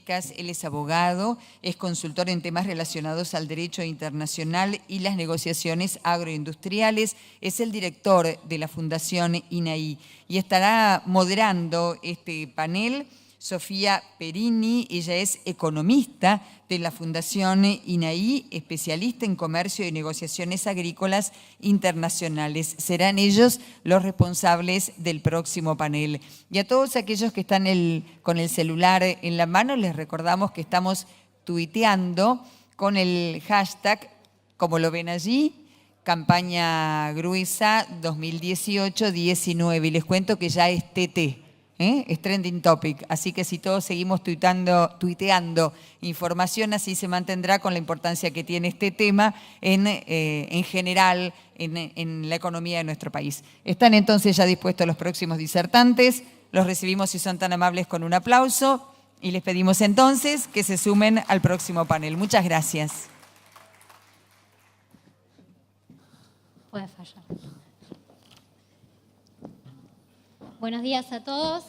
Él es abogado, es consultor en temas relacionados al derecho internacional y las negociaciones agroindustriales. Es el director de la Fundación INAI y estará moderando este panel Sofía Perini. Ella es economista de la Fundación INAI, especialista en comercio y negociaciones agrícolas internacionales. Serán ellos los responsables del próximo panel. Y a todos aquellos que están con el celular en la mano, les recordamos que estamos tuiteando con el hashtag, como lo ven allí, campaña gruesa 2018-19. Y les cuento que ya es TT. Es trending topic, así que si todos seguimos tuiteando información, así se mantendrá con la importancia que tiene este tema en general en la economía de nuestro país. Están entonces ya dispuestos los próximos disertantes, los recibimos si son tan amables con un aplauso y les pedimos entonces que se sumen al próximo panel. Muchas gracias. Puede fallar. Buenos días a todos.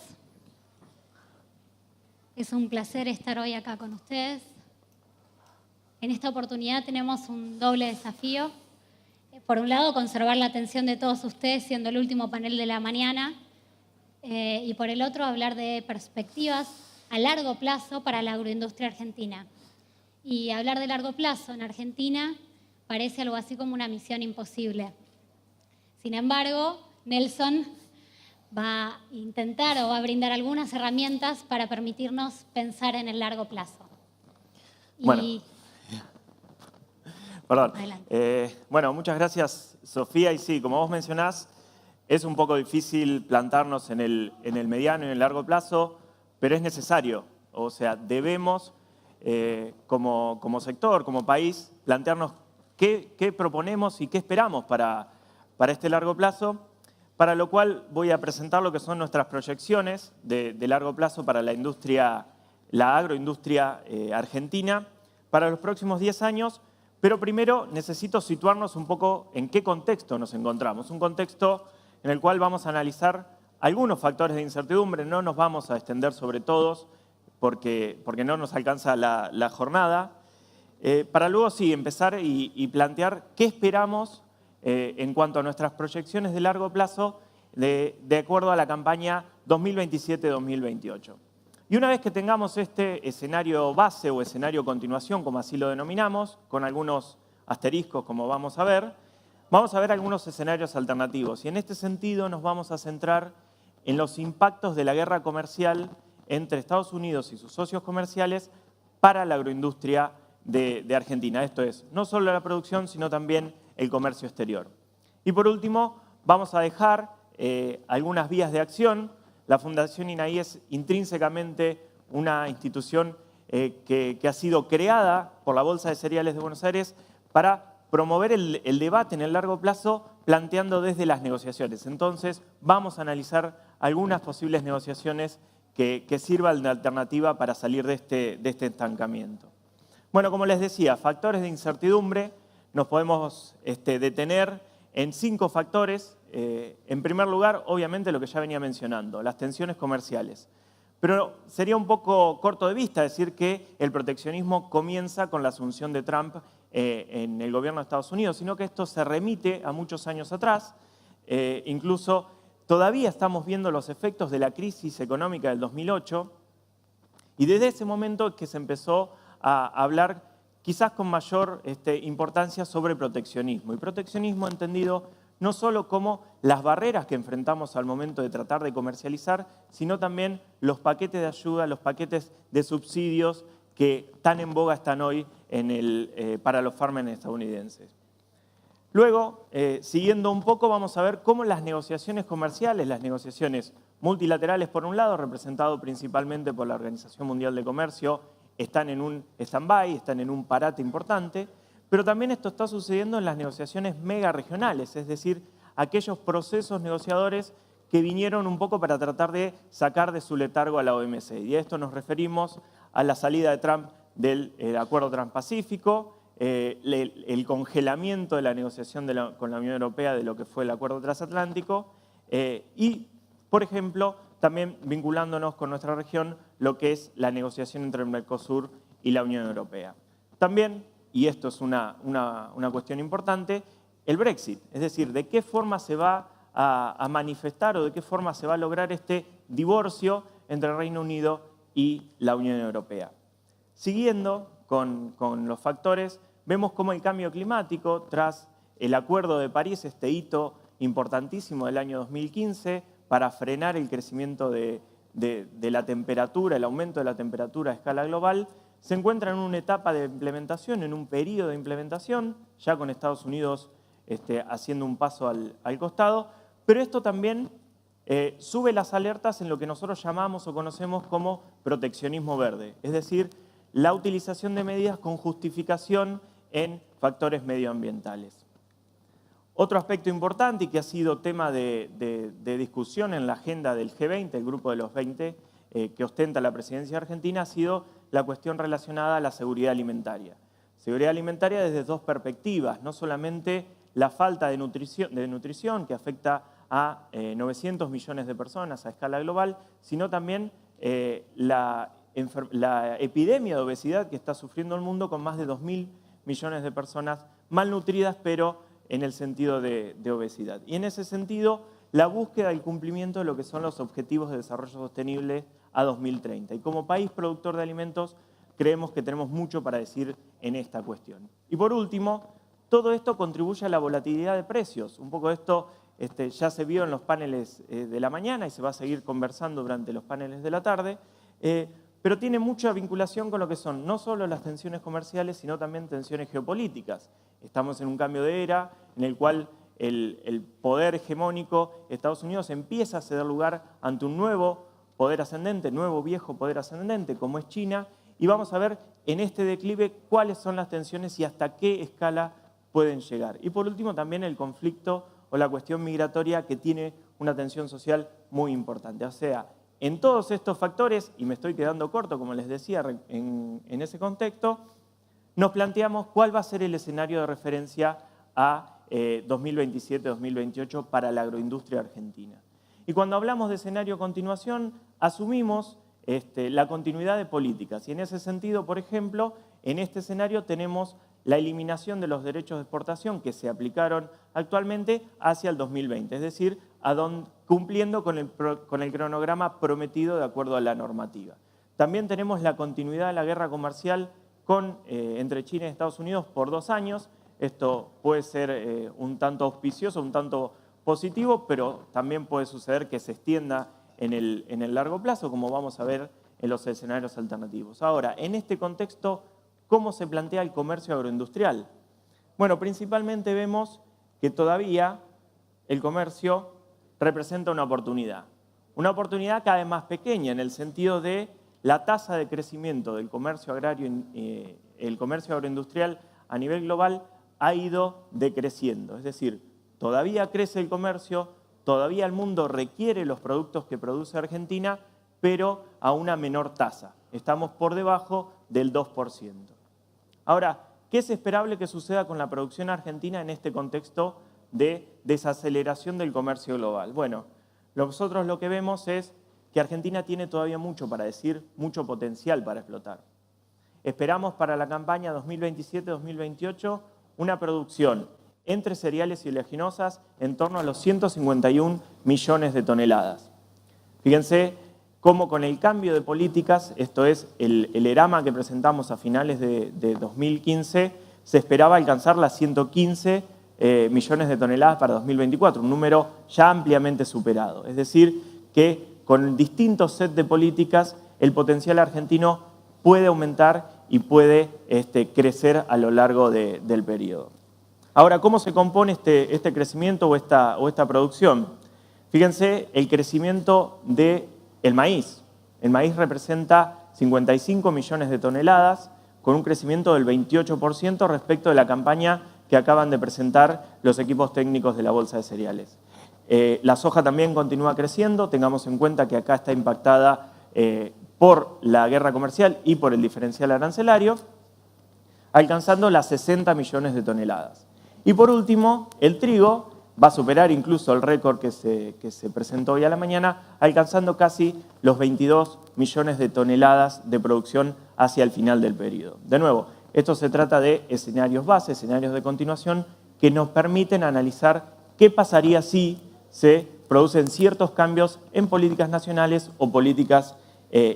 Es un placer estar hoy acá con ustedes. En esta oportunidad tenemos un doble desafío. Por un lado, conservar la atención de todos ustedes siendo el último panel de la mañana. Y por el otro, hablar de perspectivas a largo plazo para la agroindustria argentina. Y hablar de largo plazo en Argentina parece algo así como una misión imposible. Sin embargo, Nelson va a intentar o va a brindar algunas herramientas para permitirnos pensar en el largo plazo. Bueno, perdón. Bueno, muchas gracias, Sofía. Y sí, como vos mencionás, es un poco difícil plantarnos en el mediano y en el largo plazo, pero es necesario. O sea, debemos, como sector, como país, plantearnos qué proponemos y qué esperamos para este largo plazo. Para lo cual voy a presentar lo que son nuestras proyecciones de largo plazo para la agroindustria argentina para los próximos 10 años, pero primero necesito situarnos un poco en qué contexto nos encontramos. Un contexto en el cual vamos a analizar algunos factores de incertidumbre, no nos vamos a extender sobre todos porque no nos alcanza la jornada, para luego sí empezar y plantear qué esperamos en cuanto a nuestras proyecciones de largo plazo de acuerdo a la campaña 2027-2028. Y una vez que tengamos este escenario base o escenario continuación, como así lo denominamos, con algunos asteriscos como vamos a ver algunos escenarios alternativos. Y en este sentido nos vamos a centrar en los impactos de la guerra comercial entre Estados Unidos y sus socios comerciales para la agroindustria de Argentina. Esto es, no solo la producción, sino también el comercio exterior. Y por último, vamos a dejar algunas vías de acción. La Fundación INAI es intrínsecamente una institución que ha sido creada por la Bolsa de Cereales de Buenos Aires para promover el debate en el largo plazo, planteando desde las negociaciones. Entonces, vamos a analizar algunas posibles negociaciones que sirvan de alternativa para salir de este estancamiento. Bueno, como les decía, factores de incertidumbre. Nos podemos detener en 5 factores. En primer lugar, obviamente, lo que ya venía mencionando, las tensiones comerciales. Pero sería un poco corto de vista decir que el proteccionismo comienza con la asunción de Trump en el gobierno de Estados Unidos, sino que esto se remite a muchos años atrás. Incluso todavía estamos viendo los efectos de la crisis económica del 2008 y desde ese momento es que se empezó a hablar quizás con mayor importancia sobre proteccionismo. Y proteccionismo entendido no solo como las barreras que enfrentamos al momento de tratar de comercializar, sino también los paquetes de ayuda, los paquetes de subsidios que tan en boga están hoy para los farmers estadounidenses. Luego, siguiendo un poco, vamos a ver cómo las negociaciones comerciales, las negociaciones multilaterales por un lado, representado principalmente por la Organización Mundial de Comercio, están en un stand-by, están en un parate importante, pero también esto está sucediendo en las negociaciones mega regionales, es decir, aquellos procesos negociadores que vinieron un poco para tratar de sacar de su letargo a la OMC. Y a esto nos referimos a la salida de Trump del Acuerdo Transpacífico, el congelamiento de la negociación con la Unión Europea de lo que fue el Acuerdo Transatlántico y, por ejemplo, también vinculándonos con nuestra región, lo que es la negociación entre el Mercosur y la Unión Europea. También, y esto es una cuestión importante, el Brexit, es decir, de qué forma se va a manifestar o de qué forma se va a lograr este divorcio entre el Reino Unido y la Unión Europea. Siguiendo con los factores, vemos cómo el cambio climático, tras el Acuerdo de París, este hito importantísimo del año 2015, para frenar el crecimiento de la temperatura, el aumento de la temperatura a escala global, se encuentra en una etapa de implementación, en un periodo de implementación, ya con Estados Unidos haciendo un paso al costado, pero esto también sube las alertas en lo que nosotros llamamos o conocemos como proteccionismo verde, es decir, la utilización de medidas con justificación en factores medioambientales. Otro aspecto importante y que ha sido tema de discusión en la agenda del G20, el grupo de los 20 que ostenta la presidencia argentina, ha sido la cuestión relacionada a la seguridad alimentaria. Seguridad alimentaria desde dos perspectivas, no solamente la falta de nutrición que afecta a 900 millones de personas a escala global, sino también la epidemia de obesidad que está sufriendo el mundo con más de 2.000 millones de personas malnutridas, pero en el sentido de obesidad. Y en ese sentido, la búsqueda del cumplimiento de lo que son los Objetivos de Desarrollo Sostenible a 2030. Y como país productor de alimentos, creemos que tenemos mucho para decir en esta cuestión. Y por último, todo esto contribuye a la volatilidad de precios. Un poco esto ya se vio en los paneles de la mañana y se va a seguir conversando durante los paneles de la tarde, pero tiene mucha vinculación con lo que son no solo las tensiones comerciales, sino también tensiones geopolíticas. Estamos en un cambio de era en el cual el poder hegemónico de Estados Unidos empieza a ceder lugar ante un nuevo poder ascendente, nuevo viejo poder ascendente, como es China, y vamos a ver en este declive cuáles son las tensiones y hasta qué escala pueden llegar. Y por último también el conflicto o la cuestión migratoria que tiene una tensión social muy importante. O sea, en todos estos factores, y me estoy quedando corto, como les decía, en ese contexto, nos planteamos cuál va a ser el escenario de referencia a 2027-2028 para la agroindustria argentina. Y cuando hablamos de escenario continuación, asumimos la continuidad de políticas. Y en ese sentido, por ejemplo, en este escenario tenemos la eliminación de los derechos de exportación que se aplicaron actualmente hacia el 2020, es decir, cumpliendo con el cronograma prometido de acuerdo a la normativa. También tenemos la continuidad de la guerra comercial entre China y Estados Unidos por 2 años. Esto puede ser un tanto auspicioso, un tanto positivo, pero también puede suceder que se extienda en el largo plazo, como vamos a ver en los escenarios alternativos. Ahora, en este contexto, ¿cómo se plantea el comercio agroindustrial? Bueno, principalmente vemos que todavía el comercio representa una oportunidad cada vez más pequeña en el sentido de la tasa de crecimiento del comercio agrario, el comercio agroindustrial a nivel global ha ido decreciendo, es decir, todavía crece el comercio, todavía el mundo requiere los productos que produce Argentina, pero a una menor tasa. Estamos por debajo del 2%. Ahora, ¿qué es esperable que suceda con la producción argentina en este contexto de desaceleración del comercio global? Bueno, nosotros lo que vemos es que Argentina tiene todavía mucho para decir, mucho potencial para explotar. Esperamos para la campaña 2027-2028 una producción entre cereales y oleaginosas en torno a los 151 millones de toneladas. Fíjense cómo con el cambio de políticas, esto es el ERAMA que presentamos a finales de 2015, se esperaba alcanzar las 115 millones de toneladas para 2024, un número ya ampliamente superado. Es decir, que con distintos sets de políticas el potencial argentino puede aumentar y puede crecer a lo largo del periodo. Ahora, ¿cómo se compone este crecimiento o esta producción? Fíjense el crecimiento del maíz. El maíz representa 55 millones de toneladas, con un crecimiento del 28% respecto de la campaña que acaban de presentar los equipos técnicos de la Bolsa de Cereales. La soja también continúa creciendo, tengamos en cuenta que acá está impactada por la guerra comercial y por el diferencial arancelario, alcanzando las 60 millones de toneladas. Y por último, el trigo va a superar incluso el récord que se presentó hoy a la mañana, alcanzando casi los 22 millones de toneladas de producción hacia el final del periodo. De nuevo, esto se trata de escenarios base, escenarios de continuación, que nos permiten analizar qué pasaría si se producen ciertos cambios en políticas nacionales o políticas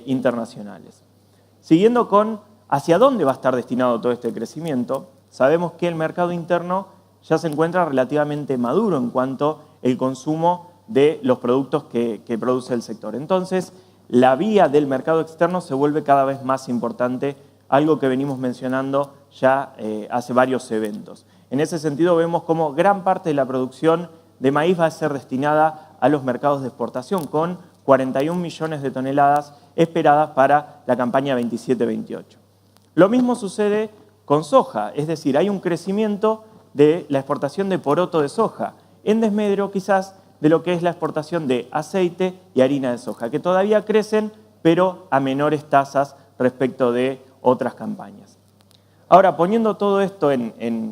internacionales. Siguiendo con hacia dónde va a estar destinado todo este crecimiento, sabemos que el mercado interno ya se encuentra relativamente maduro en cuanto al consumo de los productos que produce el sector. Entonces, la vía del mercado externo se vuelve cada vez más importante, algo que venimos mencionando ya hace varios eventos. En ese sentido, vemos cómo gran parte de la producción de maíz va a ser destinada a los mercados de exportación, con 41 millones de toneladas esperadas para la campaña 27-28. Lo mismo sucede con soja, es decir, hay un crecimiento de la exportación de poroto de soja, en desmedro quizás de lo que es la exportación de aceite y harina de soja, que todavía crecen, pero a menores tasas respecto de otras campañas. Ahora, poniendo todo esto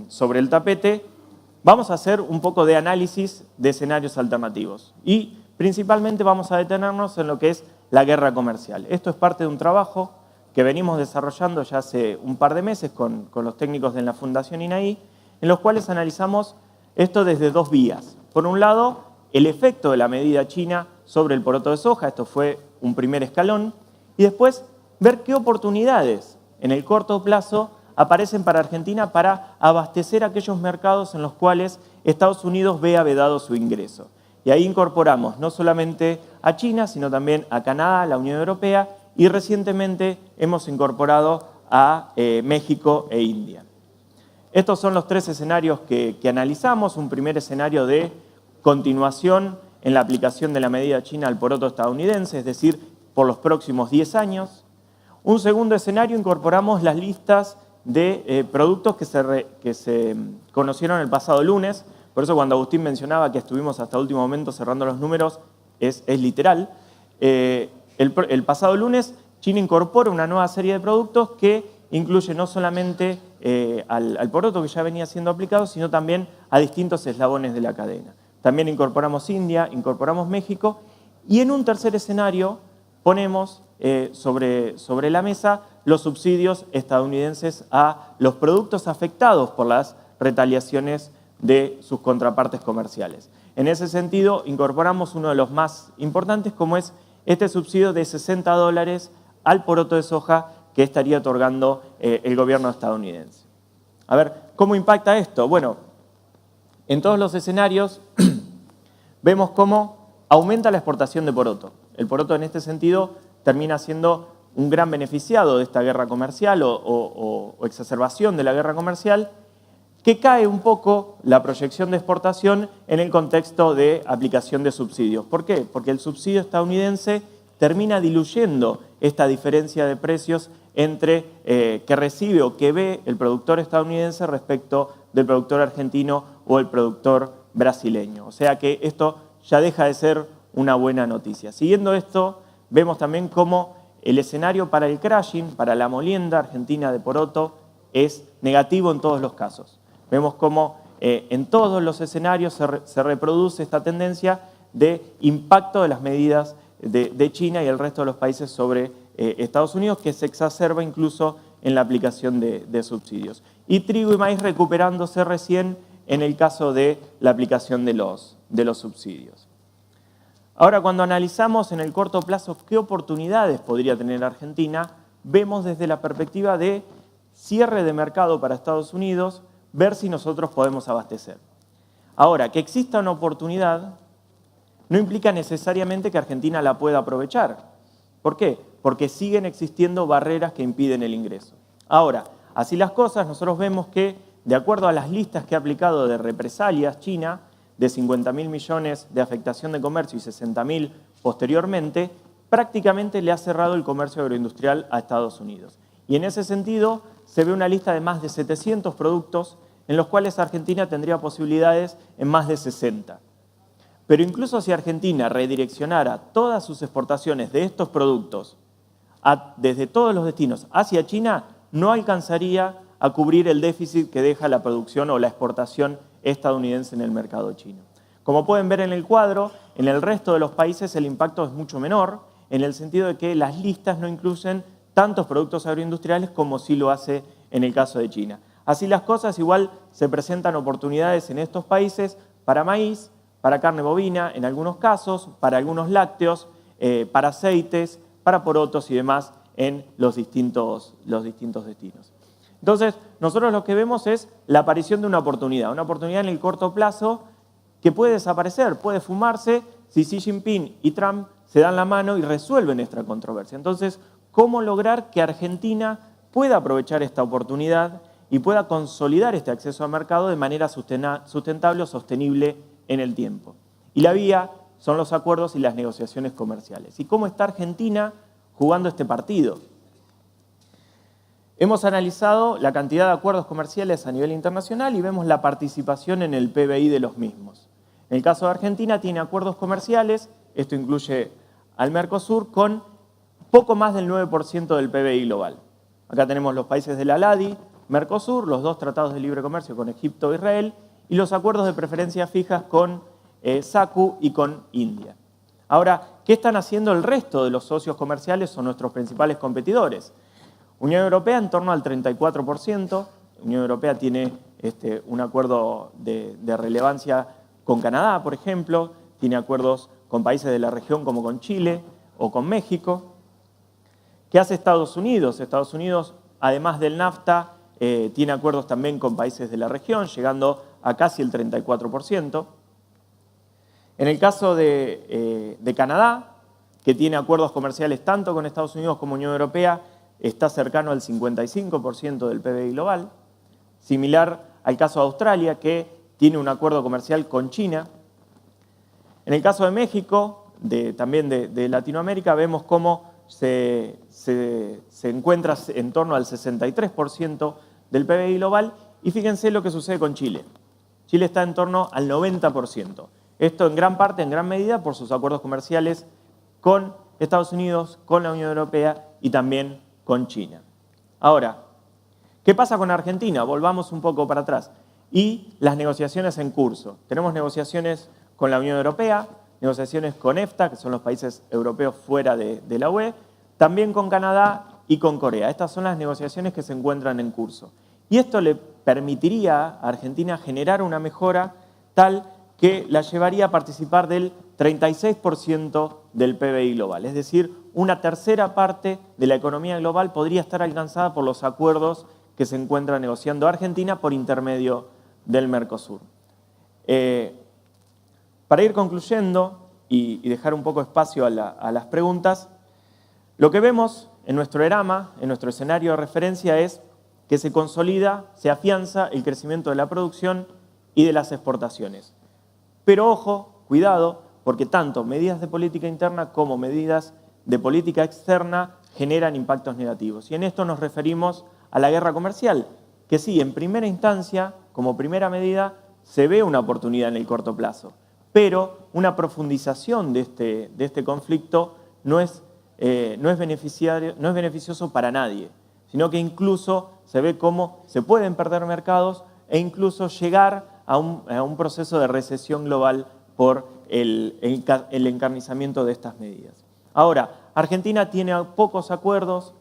sobre el tapete, vamos a hacer un poco de análisis de escenarios alternativos y principalmente vamos a detenernos en lo que es la guerra comercial. Esto es parte de un trabajo que venimos desarrollando ya hace un par de meses con los técnicos de la Fundación INAI, en los cuales analizamos esto desde dos vías. Por un lado, el efecto de la medida china sobre el poroto de soja, esto fue un primer escalón, y después ver qué oportunidades en el corto plazo aparecen para Argentina para abastecer aquellos mercados en los cuales Estados Unidos vea vedado su ingreso. Y ahí incorporamos no solamente a China, sino también a Canadá, la Unión Europea, y recientemente hemos incorporado a México e India. Estos son los tres escenarios que analizamos. Un primer escenario de continuación en la aplicación de la medida china al poroto estadounidense, es decir, por los próximos 10 años. Un segundo escenario, incorporamos las listas de productos que se conocieron el pasado lunes. Por eso cuando Agustín mencionaba que estuvimos hasta el último momento cerrando los números, es literal. El pasado lunes China incorpora una nueva serie de productos que incluye no solamente al poroto que ya venía siendo aplicado, sino también a distintos eslabones de la cadena. También incorporamos India, incorporamos México y en un tercer escenario ponemos sobre la mesa los subsidios estadounidenses a los productos afectados por las retaliaciones de sus contrapartes comerciales. En ese sentido, incorporamos uno de los más importantes, como es este subsidio de $60 al poroto de soja que estaría otorgando el gobierno estadounidense. A ver, ¿cómo impacta esto? Bueno, en todos los escenarios vemos cómo aumenta la exportación de poroto. El poroto en este sentido termina siendo un gran beneficiado de esta guerra comercial o exacerbación de la guerra comercial, que cae un poco la proyección de exportación en el contexto de aplicación de subsidios. ¿Por qué? Porque el subsidio estadounidense termina diluyendo esta diferencia de precios entre que recibe o que ve el productor estadounidense respecto del productor argentino o el productor brasileño. O sea que esto ya deja de ser una buena noticia. Siguiendo esto, vemos también cómo el escenario para el crushing, para la molienda argentina de poroto, es negativo en todos los casos. Vemos cómo en todos los escenarios se reproduce esta tendencia de impacto de las medidas de China y el resto de los países sobre Estados Unidos, que se exacerba incluso en la aplicación de subsidios. Y trigo y maíz recuperándose recién en el caso de la aplicación de los subsidios. Ahora, cuando analizamos en el corto plazo qué oportunidades podría tener Argentina, vemos desde la perspectiva de cierre de mercado para Estados Unidos, ver si nosotros podemos abastecer. Ahora, que exista una oportunidad no implica necesariamente que Argentina la pueda aprovechar. ¿Por qué? Porque siguen existiendo barreras que impiden el ingreso. Ahora, así las cosas, nosotros vemos que, de acuerdo a las listas que ha aplicado de represalias China, de 50.000 millones de afectación de comercio y 60.000 posteriormente, prácticamente le ha cerrado el comercio agroindustrial a Estados Unidos. Y en ese sentido se ve una lista de más de 700 productos en los cuales Argentina tendría posibilidades en más de 60. Pero incluso si Argentina redireccionara todas sus exportaciones de estos productos desde todos los destinos hacia China, no alcanzaría a cubrir el déficit que deja la producción o la exportación estadounidense en el mercado chino. Como pueden ver en el cuadro, en el resto de los países el impacto es mucho menor, en el sentido de que las listas no incluyen tantos productos agroindustriales como sí lo hace en el caso de China. Así las cosas, igual se presentan oportunidades en estos países para maíz, para carne bovina en algunos casos, para algunos lácteos, para aceites, para porotos y demás en los distintos destinos. Entonces, nosotros lo que vemos es la aparición de una oportunidad en el corto plazo que puede desaparecer, puede fumarse si Xi Jinping y Trump se dan la mano y resuelven esta controversia. Entonces, ¿cómo lograr que Argentina pueda aprovechar esta oportunidad y pueda consolidar este acceso al mercado de manera sustentable o sostenible en el tiempo? Y la vía son los acuerdos y las negociaciones comerciales. ¿Y cómo está Argentina jugando este partido? Hemos analizado la cantidad de acuerdos comerciales a nivel internacional y vemos la participación en el PBI de los mismos. En el caso de Argentina tiene acuerdos comerciales, esto incluye al Mercosur, con poco más del 9% del PBI global. Acá tenemos los países de la ALADI, Mercosur, los 2 tratados de libre comercio con Egipto e Israel y los acuerdos de preferencias fijas con SACU y con India. Ahora, ¿qué están haciendo el resto de los socios comerciales o nuestros principales competidores? Unión Europea en torno al 34%. Unión Europea tiene un acuerdo de relevancia con Canadá, por ejemplo, tiene acuerdos con países de la región como con Chile o con México. ¿Qué hace Estados Unidos? Estados Unidos, además del NAFTA, tiene acuerdos también con países de la región, llegando a casi el 34%. En el caso de Canadá, que tiene acuerdos comerciales tanto con Estados Unidos como Unión Europea, está cercano al 55% del PBI global. Similar al caso de Australia, que tiene un acuerdo comercial con China. En el caso de México, también de Latinoamérica, vemos cómo se encuentra en torno al 63% del PBI global. Y fíjense lo que sucede con Chile. Chile está en torno al 90%. Esto en gran parte, en gran medida, por sus acuerdos comerciales con Estados Unidos, con la Unión Europea y también con China. Ahora, ¿qué pasa con Argentina? Volvamos un poco para atrás. Y las negociaciones en curso. Tenemos negociaciones con la Unión Europea, negociaciones con EFTA, que son los países europeos fuera de la UE, también con Canadá y con Corea. Estas son las negociaciones que se encuentran en curso. Y esto le permitiría a Argentina generar una mejora tal que la llevaría a participar del 36% del PBI global. Es decir, una tercera parte de la economía global podría estar alcanzada por los acuerdos que se encuentra negociando Argentina por intermedio del Mercosur. Para ir concluyendo y dejar un poco espacio a las preguntas, lo que vemos en nuestro ERAMA, en nuestro escenario de referencia, es que se consolida, se afianza el crecimiento de la producción y de las exportaciones. Pero ojo, cuidado, porque tanto medidas de política interna como medidas de política externa generan impactos negativos. Y en esto nos referimos a la guerra comercial, que sí, en primera instancia, como primera medida, se ve una oportunidad en el corto plazo, pero una profundización de este conflicto no es beneficioso para nadie, sino que incluso se ve cómo se pueden perder mercados e incluso llegar a un proceso de recesión global por el encarnizamiento de estas medidas. Ahora, Argentina tiene pocos acuerdos,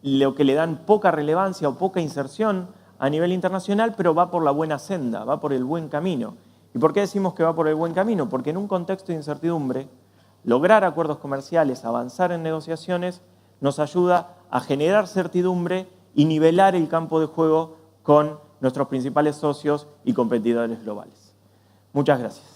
lo que le dan poca relevancia o poca inserción a nivel internacional, pero va por la buena senda, va por el buen camino. ¿Y por qué decimos que va por el buen camino? Porque en un contexto de incertidumbre, lograr acuerdos comerciales, avanzar en negociaciones, nos ayuda a generar certidumbre y nivelar el campo de juego con nuestros principales socios y competidores globales. Muchas gracias.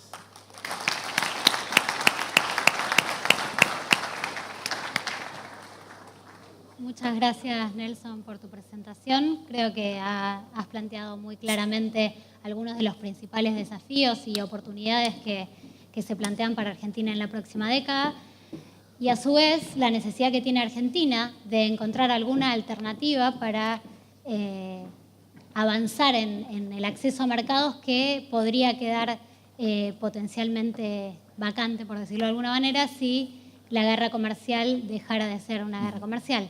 Muchas gracias, Nelson, por tu presentación. Creo que has planteado muy claramente algunos de los principales desafíos y oportunidades que se plantean para Argentina en la próxima década y, a su vez, la necesidad que tiene Argentina de encontrar alguna alternativa para avanzar en el acceso a mercados que podría quedar potencialmente vacante, por decirlo de alguna manera, si la guerra comercial dejara de ser una guerra comercial.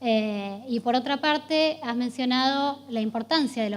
Y por otra parte, has mencionado la importancia de